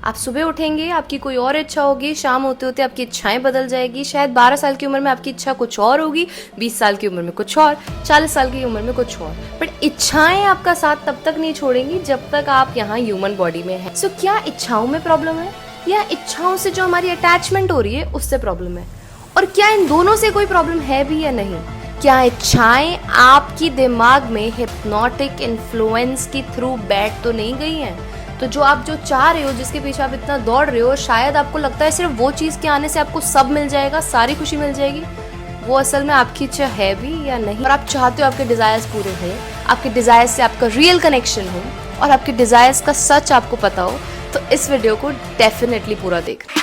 आप सुबह उठेंगे, आपकी कोई और इच्छा होगी, शाम होते होते आपकी इच्छाएं बदल जाएगी। शायद 12 साल की उम्र में आपकी इच्छा कुछ और होगी, 20 साल की उम्र में कुछ और, 40 साल की उम्र में कुछ और। बट इच्छाएं आपका साथ तब तक नहीं छोड़ेंगी जब तक आप यहाँ ह्यूमन बॉडी में हैं। सो क्या इच्छाओं में प्रॉब्लम है, या इच्छाओं से जो हमारी अटैचमेंट हो रही है उससे प्रॉब्लम है? और क्या इन दोनों से कोई प्रॉब्लम है भी या नहीं? क्या इच्छाएं आपकी दिमाग में हिप्नोटिक इन्फ्लुएंस के थ्रू बैठ तो नहीं गई हैं? तो जो आप जो चाह रहे हो, जिसके पीछे आप इतना दौड़ रहे हो, शायद आपको लगता है सिर्फ वो चीज़ के आने से आपको सब मिल जाएगा, सारी खुशी मिल जाएगी। वो असल में आपकी इच्छा है भी या नहीं? और आप चाहते हो आपके डिज़ायर्स पूरे हों, आपके डिज़ायर्स से आपका रियल कनेक्शन हो और आपके डिज़ायर्स का सच आपको पता हो, तो इस वीडियो को डेफिनेटली पूरा देखना।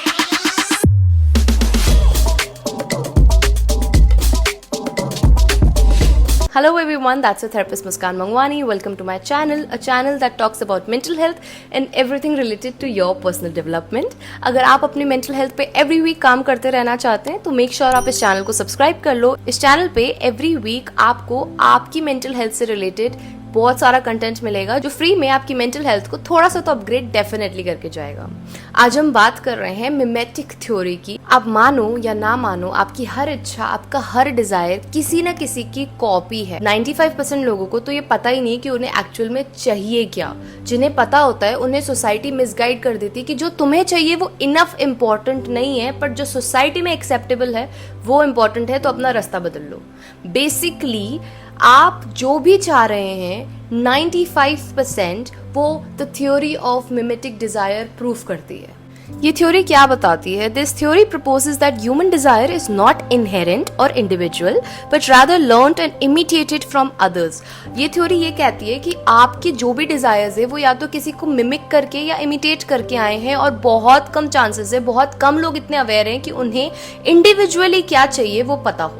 Hello everyone, that's your therapist Muskan Mangwani. Welcome to my channel, a channel that talks about mental health and everything related to your personal development. अगर आप अपनी mental health पे every week काम करते रहना चाहते हैं तो make sure आप इस चैनल को सब्सक्राइब कर लो। इस चैनल पे every week आपको आपकी mental health से related बहुत सारा कंटेंट मिलेगा जो फ्री में आपकी मेंटल हेल्थ को थोड़ा सा तो अपग्रेड डेफिनेटली करके जाएगा। आज हम बात कर रहे हैं मिमेटिक थ्योरी की। आप मानो या ना मानो, आपकी हर इच्छा, आपका हर डिजायर किसी ना किसी की कॉपी है। 95% लोगों को तो ये पता ही नहीं कि उन्हें एक्चुअल में चाहिए क्या। जिन्हें पता होता है उन्हें सोसाइटी मिसगाइड कर देती है कि जो तुम्हें चाहिए वो इनफ इम्पोर्टेंट नहीं है, पर जो सोसाइटी में एक्सेप्टेबल है वो इम्पोर्टेंट है, तो अपना रास्ता बदल लो। बेसिकली आप जो भी चाह रहे हैं 95% वो the theory of mimetic desire proof करती है। ये थ्योरी क्या बताती है? This theory proposes that human desire is not inherent और individual but rather learned and imitated from others. ये थ्योरी ये कहती है कि आपके जो भी डिजायर्स है वो या तो किसी को मिमिक करके या इमिटेट करके आए हैं, और बहुत कम चांसेस है, बहुत कम लोग इतने अवेयर हैं कि उन्हें इंडिविजुअली क्या चाहिए वो पता हो।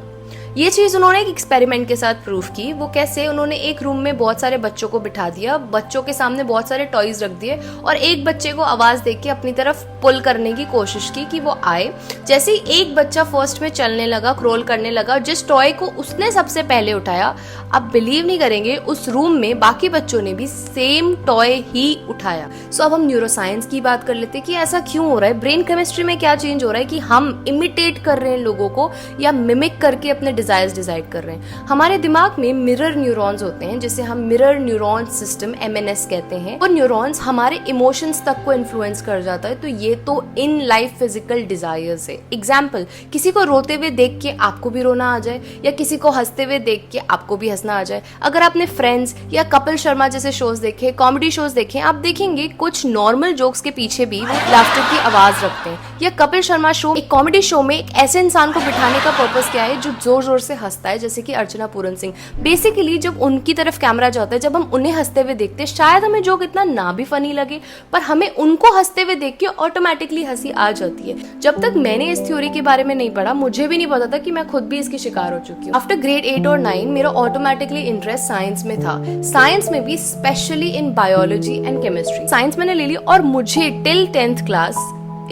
ये चीज उन्होंने एक एक्सपेरिमेंट के साथ प्रूफ की। वो कैसे? उन्होंने एक रूम में बहुत सारे बच्चों को बिठा दिया, बच्चों के सामने बहुत सारे टॉयज रख दिए और एक बच्चे को आवाज देके अपनी तरफ पुल करने की कोशिश की कि वो आए। जैसे ही एक बच्चा फर्स्ट में चलने लगा, क्रोल करने लगा, जिस टॉय को उसने सबसे पहले उठाया, आप बिलीव नहीं करेंगे, उस रूम में बाकी बच्चों ने भी सेम टॉय ही उठाया। सो अब हम न्यूरोसाइंस की बात कर लेते हैं कि ऐसा क्यों हो रहा है, ब्रेन केमिस्ट्री में क्या चेंज हो रहा है कि हम इमिटेट कर रहे हैं लोगों को या मिमिक करके अपने डिजायर्स डिसाइड कर रहे हैं। हमारे दिमाग में मिरर न्यूरॉन्स होते हैं, जिसे हम मिरर न्यूरॉन सिस्टम MNS कहते हैं। वो न्यूरॉन्स हमारे इमोशंस तक को इन्फ्लुएंस कर जाता है। तो ये तो इन लाइफ फिजिकल डिजायर्स है। एग्जाम्पल, किसी को रोते हुए देख के आपको भी रोना आ जाए, या किसी को हंसते हुए देख के आपको भी हंसना आ जाए। अगर आपने फ्रेंड्स या कपिल शर्मा जैसे शोज देखे, कॉमेडी शोज देखे, आप देखेंगे कुछ नॉर्मल जोक्स के पीछे भी लाफ्टर की आवाज रखते हैं। या कपिल शर्मा शो, एक कॉमेडी शो में एक ऐसे इंसान को बिठाने का पर्पस क्या है जो जोर जोर से हंसता है, जैसे कि अर्चना पूरन सिंह। बेसिकली जब उनकी तरफ कैमरा जाता है, जब हम उन्हें हंसते हुए देखते हैं, शायद हमें जोक इतना ना भी फनी लगे, पर हमें उनको हंसते हुए देख के ऑटोमेटिकली हंसी आ जाती है। जब तक मैंने इस थ्योरी के बारे में नहीं पढ़ा, मुझे भी नहीं पता था कि मैं खुद भी इसकी शिकार हो चुकी हूँ। आफ्टर ग्रेड 8 और 9 मेरा ऑटोमेटिकली इंटरेस्ट साइंस में था। साइंस में भी specially in biology and chemistry. Science मैंने ले ली और मुझे till 10th class,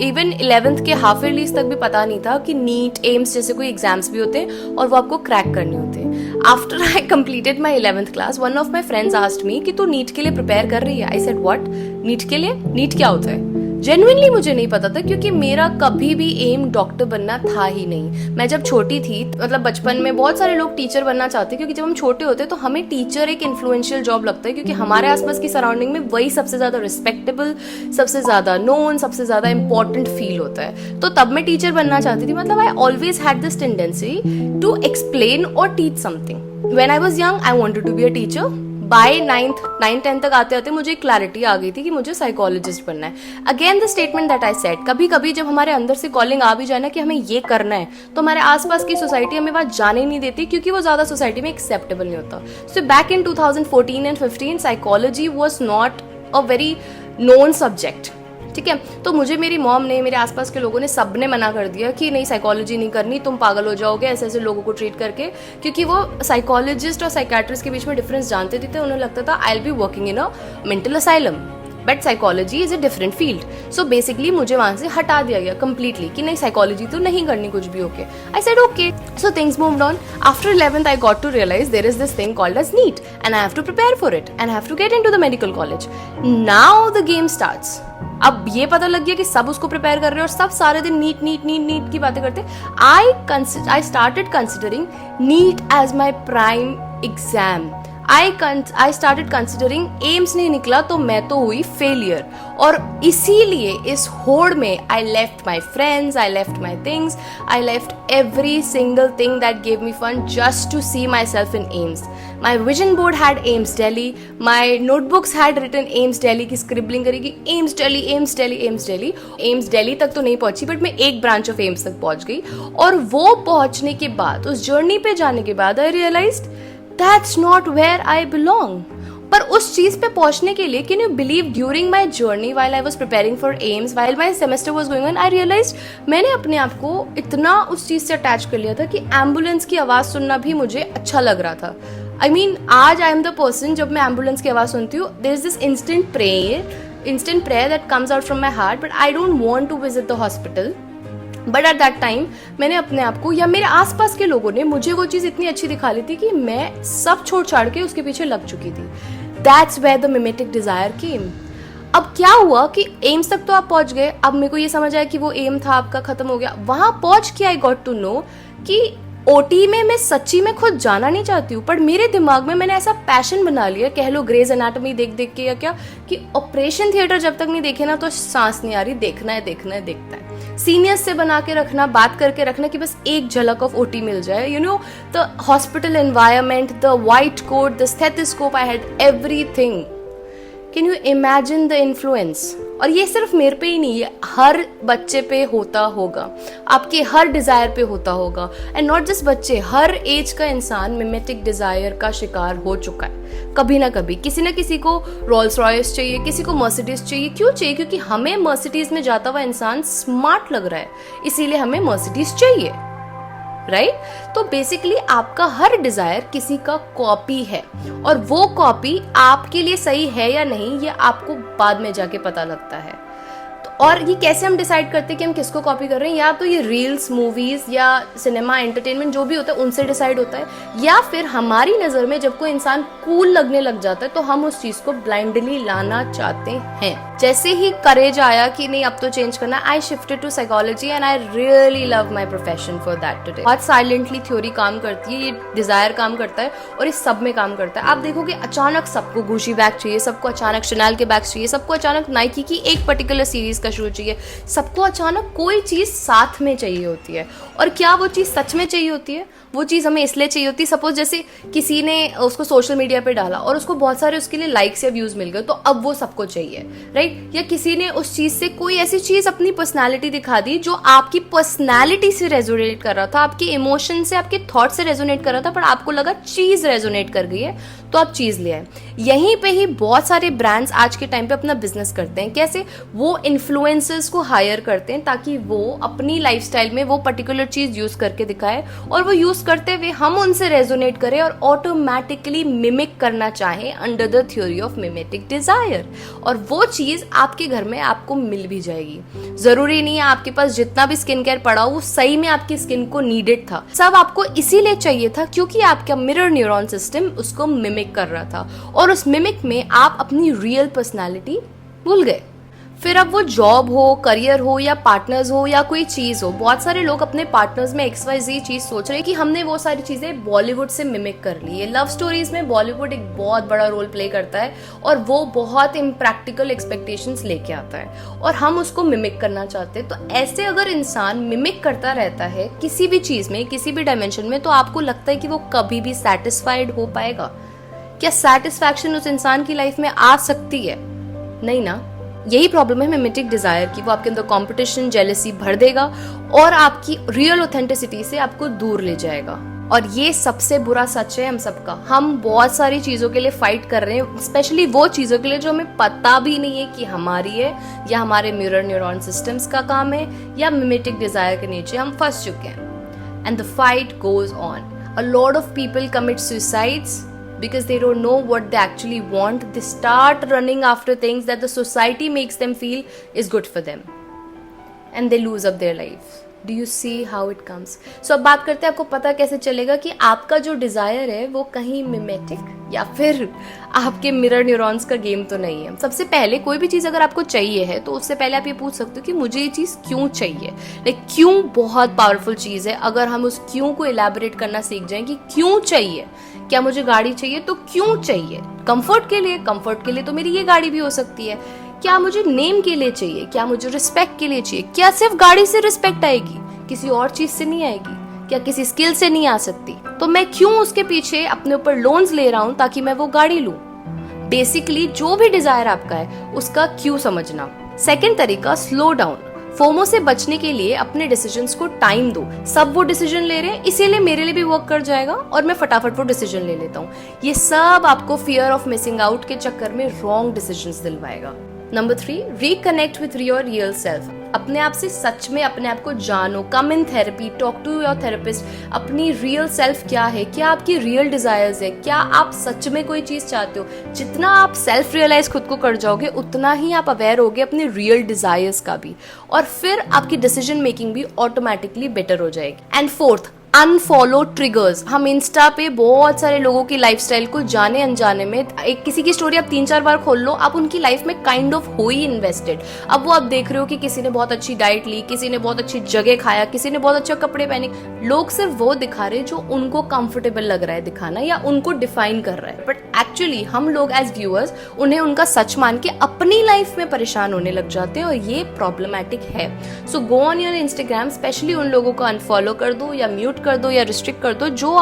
even 11th के हाफ ईयरलीज तक भी पता नहीं था कि नीट, एम्स जैसे कोई एग्जाम्स भी होते हैं और वो आपको क्रैक करने होते हैं। After I completed my 11th class, one of my friends asked me कि तू नीट के लिए प्रिपेयर कर रही है। I said what? नीट के लिए? नीट क्या होता है? जेन्युइनली मुझे नहीं पता था, क्योंकि मेरा कभी भी एम डॉक्टर बनना था ही नहीं। मैं जब छोटी थी, मतलब बचपन में बहुत सारे लोग टीचर बनना चाहते हैं, क्योंकि जब हम छोटे होते हैं तो हमें टीचर एक इन्फ्लुएंशियल जॉब लगता है, क्योंकि हमारे आसपास की सराउंडिंग में वही सबसे ज्यादा रिस्पेक्टेबल, सबसे ज्यादा नोन, सबसे ज्यादा इंपॉर्टेंट फील होता है। तो तब मैं टीचर बनना चाहती थी। मतलब I always had this tendency to explain और teach something. When I was young I wanted to be a teacher. By 9th-10th तक आते आते मुझे क्लैरिटी आ गई थी कि मुझे साइकोलॉजिस्ट बनना है। Again the statement that I said, कभी कभी जब हमारे अंदर से कॉलिंग आ भी जाए ना कि हमें ये करना है, तो हमारे आसपास की सोसाइटी हमें वहां जाने नहीं देती, क्योंकि वो ज्यादा सोसाइटी में एक्सेप्टेबल नहीं होता। So back in 2014 and 15 psychology was not a very known subject. ठीक है, तो मुझे मेरी मॉम ने, मेरे आसपास के लोगों ने, सबने मना कर दिया कि नहीं साइकोलॉजी नहीं करनी, तुम पागल हो जाओगे ऐसे ऐसे लोगों को ट्रीट करके, क्योंकि वो साइकोलॉजिस्ट और साइकेट्रिस्ट के बीच में डिफरेंस जानते थे। उन्हें लगता था I will be working in a mental asylum, but psychology is a different field. So basically मुझे वहां से हटा दिया गया कंप्लीटली कि नहीं साइकोलॉजी तो नहीं करनी कुछ भी। Okay, I said okay. So things moved on. After 11th I got to realise there is this thing called as NEET and I have to prepare for it and I have to get into the medical college. Now the game starts. अब ये पता लग गया कि सब उसको prepare कर रहे हैं और सब सारे दिन नीट नीट नीट नीट की बातें करते। I started considering NEET as my prime exam. I started considering AIIMS नहीं निकला तो मैं तो हुई फेलियर। और इसीलिए इस होड़ में I left my friends, I left my things, I left every single thing that gave me fun just to see myself in AIIMS. My vision board had AIIMS Delhi, my notebooks had written AIIMS Delhi की scribbling करेगी, एम्स दिल्ली एम्स दिल्ली एम्स दिल्ली। एम्स दिल्ली तक तो नहीं पहुंची but मैं एक branch of AIIMS तक पहुंच गई। और वो पहुंचने के बाद, उस जर्नी पे जाने के बाद आई realised That's not where I belong. पर उस चीज पे पहुंचने के लिए, can you believe during my journey while I was preparing for AIIMS, while my semester was going on, I realized मैंने अपने आप को इतना उस चीज से अटैच कर लिया था कि एम्बुलेंस की आवाज सुनना भी मुझे अच्छा लग रहा था। I mean, आज I am the person, जब मैं एम्बुलेंस की आवाज सुनती हूँ, there is this instant prayer that comes out from my heart, but I don't want to visit the hospital. But at that time मैंने अपने आप को, या मेरे आसपास के लोगों ने मुझे वो चीज़ इतनी अच्छी दिखा ली थी कि मैं सब छोड़ छाड़ के उसके पीछे लग चुकी थी। That's where the mimetic Dzire केम। अब क्या हुआ कि एम्स तक तो आप पहुंच गए, अब मेरे को ये समझ आया कि वो एम था आपका, खत्म हो गया। वहां पहुंच के आई गॉट टू नो कि ओटी में मैं सच्ची में खुद जाना नहीं चाहती हूँ, पर मेरे दिमाग में मैंने ऐसा पैशन बना लिया, कह लो ग्रेज एनाटॉमी देख देख के या क्या, कि ऑपरेशन थिएटर जब तक नहीं देखे ना तो सांस नहीं आ रही, देखना है देखना है देखता है। सीनियर्स से बना के रखना, बात करके रखना कि बस एक झलक ऑफ ओटी मिल जाए। You know, the hospital environment, the white coat, the stethoscope, I had everything. Can you imagine the influence? और ये सिर्फ मेरे पे ही नहीं, ये हर बच्चे पे होता होगा, आपके हर डिजायर पे होता होगा। एंड नॉट जस्ट बच्चे, हर एज का इंसान मिमेटिक डिजायर का शिकार हो चुका है कभी ना कभी। किसी ना किसी को रोल्स रॉयस चाहिए, किसी को मर्सिडीज चाहिए। क्यों चाहिए? क्योंकि हमें मर्सिडीज में जाता हुआ इंसान स्मार्ट लग रहा है, इसीलिए हमें मर्सिडीज चाहिए, राइट? तो बेसिकली आपका हर डिजायर किसी का कॉपी है, और वो कॉपी आपके लिए सही है या नहीं ये आपको बाद में जाके पता लगता है। तो और ये कैसे हम डिसाइड करते हैं कि हम किसको कॉपी कर रहे हैं? या तो ये रील्स, मूवीज या सिनेमा, एंटरटेनमेंट जो भी होता है उनसे डिसाइड होता है, या फिर हमारी नजर में जब कोई इंसान कूल लगने लग जाता है तो हम उस चीज को ब्लाइंडली लाना चाहते हैं। जैसे ही करेज आया कि नहीं अब तो चेंज करना, I shifted to psychology and I really love my profession for that today. बहुत साइलेंटली थ्योरी काम करती है, ये डिजायर काम करता है और इस सब में काम करता है। आप देखोगे अचानक सबको गुशी बैग चाहिए, सबको अचानक शनैल के बैग चाहिए, सबको अचानक नाइकी की एक पर्टिकुलर सीरीज का शूज चाहिए, सबको अचानक कोई चीज साथ में चाहिए होती है। और क्या वो चीज सच में चाहिए होती है? वो चीज हमें इसलिए चाहिए होती है, सपोज जैसे किसी ने उसको सोशल मीडिया पे डाला और उसको बहुत सारे उसके लिए लाइक्स या व्यूज मिल गए तो अब वो सबको चाहिए, राइट? या किसी ने उस चीज से कोई ऐसी चीज अपनी पर्सनालिटी दिखा दी जो आपकी पर्सनालिटी से रेजोनेट कर रहा था, आपके इमोशन से, आपके थॉट से रेजोनेट कर रहा था, पर आपको लगा चीज रेजोनेट कर गई है तो आप चीज ले आए। यहीं पे ही बहुत सारे ब्रांड्स आज के टाइम पे अपना बिजनेस करते हैं। कैसे? वो इन्फ्लुएंसर्स को हायर करते हैं ताकि वो अपनी लाइफस्टाइल में वो पर्टिकुलर चीज यूज करके दिखाए, और वो यूज करते हुए हम उनसे रेजोनेट करें और ऑटोमेटिकली मिमिक करना चाहें under the theory of mimetic desire. और वो चीज आपके घर में आपको मिल भी जाएगी। जरूरी नहीं है आपके पास जितना भी स्किन केयर पड़ा हो वो सही में आपकी स्किन को नीडेड था, सब आपको इसीलिए चाहिए था क्योंकि आपका मिरर न्यूरॉन सिस्टम उसको मिमिक कर रहा था, और उस मिमिक में आप अपनी रियल पर्सनालिटी भूल गए। फिर अब वो जॉब हो, करियर हो, या पार्टनर्स हो, या कोई चीज हो, बहुत सारे लोग अपने पार्टनर्स में XYZ चीज सोच रहे हैं कि हमने वो सारी चीजें बॉलीवुड से मिमिक कर ली है। लव स्टोरीज में बॉलीवुड एक बहुत बड़ा रोल प्ले करता है और वो बहुत इम्प्रैक्टिकल एक्सपेक्टेशंस लेके आता है और हम उसको मिमिक करना चाहते हैं। तो ऐसे अगर इंसान मिमिक करता रहता है किसी भी चीज में, किसी भी डायमेंशन में, तो आपको लगता है कि वो कभी भी सेटिस्फाइड हो पाएगा? क्या सेटिस्फैक्शन उस इंसान की लाइफ में आ सकती है? नहीं ना। यही प्रॉब्लम है मिमेटिक डिजायर की, वो आपके अंदर कंपटीशन, जेलसी भर देगा और आपकी रियल ऑथेंटिसिटी से आपको दूर ले जाएगा। और ये सबसे बुरा सच है हम सबका। हम बहुत सारी चीजों के लिए फाइट कर रहे हैं, स्पेशली वो चीजों के लिए जो हमें पता भी नहीं है कि हमारी है, या हमारे मिरर न्यूरॉन सिस्टम्स का काम है, या मिमेटिक डिजायर के नीचे हम फंस चुके हैं। And the fight goes on. A lot of people commit suicides because they don't know what they actually want. They start running after things that the society makes them feel is good for them. and they lose up their life. Do you see how it comes? So अब बात करते हैं आपको पता कैसे चलेगा कि आपका जो डिजायर है वो कहीं मिमेटिक या फिर आपके मिरर न्यूरॉन्स का गेम तो नहीं है. सबसे पहले कोई भी चीज अगर आपको चाहिए है तो उससे पहले आप ये पूछ सकते हो कि मुझे ये चीज क्यों चाहिए. लाइक क्यों बहुत पावरफुल चीज है. अगर हम उस क्यों को इलेबोरेट करना सीख जाएं कि क्यों चाहिए. क्या मुझे गाड़ी चाहिए तो क्यों चाहिए. कंफर्ट के लिए तो मेरी ये गाड़ी भी हो सकती है. क्या मुझे नेम के लिए चाहिए. क्या मुझे रिस्पेक्ट के लिए चाहिए. क्या सिर्फ गाड़ी से रिस्पेक्ट आएगी, किसी और चीज से नहीं आएगी. क्या किसी स्किल से नहीं आ सकती. तो मैं क्यों उसके पीछे अपने ऊपर लोन्स ले रहा हूं ताकि मैं वो गाड़ी लूं. बेसिकली जो भी डिजायर आपका है उसका क्यों समझना. सेकंड तरीका, स्लो डाउन. फोमो से बचने के लिए अपने डिसीजंस को टाइम दो. सब वो डिसीजन ले रहे हैं इसीलिए मेरे लिए भी वर्क कर जाएगा और मैं फटाफट वो डिसीजन ले लेता हूँ. ये सब आपको फियर ऑफ मिसिंग आउट के चक्कर में रॉन्ग डिसीजंस दिलवाएगा. Number 3, reconnect with your real self. अपने आप से सच में अपने आप को जानो. Come in therapy, talk to your therapist. अपनी रियल सेल्फ क्या है, क्या आपकी रियल डिजायर्स है, क्या आप सच में कोई चीज चाहते हो. जितना आप सेल्फ रियलाइज खुद को कर जाओगे उतना ही आप अवेयर होगे अपने रियल डिजायर्स का भी, और फिर आपकी डिसीजन मेकिंग भी ऑटोमेटिकली बेटर हो जाएगी. And fourth, unfollow triggers. हम इंस्टा पे बहुत सारे लोगों की लाइफस्टाइल को जाने अनजाने में, एक किसी की स्टोरी आप 3-4 बार खोल लो, आप उनकी लाइफ में काइंड ऑफ हो ही इन्वेस्टेड. अब वो आप देख रहे हो कि किसी ने बहुत अच्छी डाइट ली, किसी ने बहुत अच्छी जगह खाया, किसी ने बहुत अच्छे कपड़े पहने. लोग सिर्फ वो दिखा रहे जो उनको कंफर्टेबल लग रहा है दिखाना या उनको डिफाइन कर रहा है. बट एक्चुअली हम लोग एज व्यूअर्स उन्हें उनका सच मान के अपनी लाइफ में परेशान होने लग जाते हैं और ये प्रॉब्लमैटिक है. So go on your Instagram, specially उन लोगों को अनफॉलो कर दो या म्यूट कर दो या रिस्ट्रिक्ट कर दो जो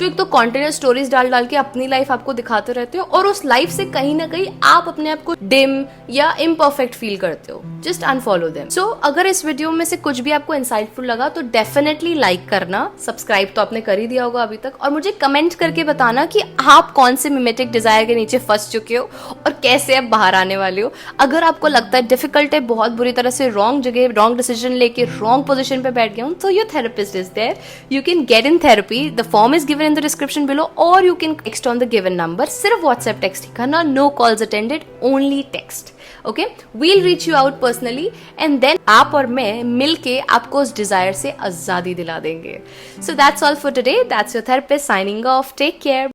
एक तो कॉन्टिन्यूस स्टोरीज डाल के अपनी लाइफ आपको दिखाते रहते हो और उस लाइफ से कहीं ना कहीं आप अपने आप को डिम या इम्परफेक्ट फील करते हो. Just unfollow them. सो अगर इस वीडियो में से कुछ भी आपको इंसाइटफुल लगा तो डेफिनेटली लाइक करना. सब्सक्राइब तो आपने कर ही दिया होगा अभी तक, और मुझे कमेंट करके बताना कि आप कौन से मिमेटिक डिजायर के नीचे फंस चुके हो और कैसे आप बाहर आने वाले हो. अगर आपको लगता है डिफिकल्ट है, बहुत बुरी तरह से रॉन्ग जगह रॉन्ग डिसीजन लेके रॉन्ग पोजीशन पे बैठ गया हूं, तो your therapist is there. You can get in therapy. The form is given in the description below, or you can text on the given number. सिर्फ WhatsApp text ही करना, no calls attended, only text. Okay? We'll reach you out personally, and then आप और मैं मिलके आपको उस desire से आजादी दिला देंगे. So that's all for today. That's your therapist signing off. Take care.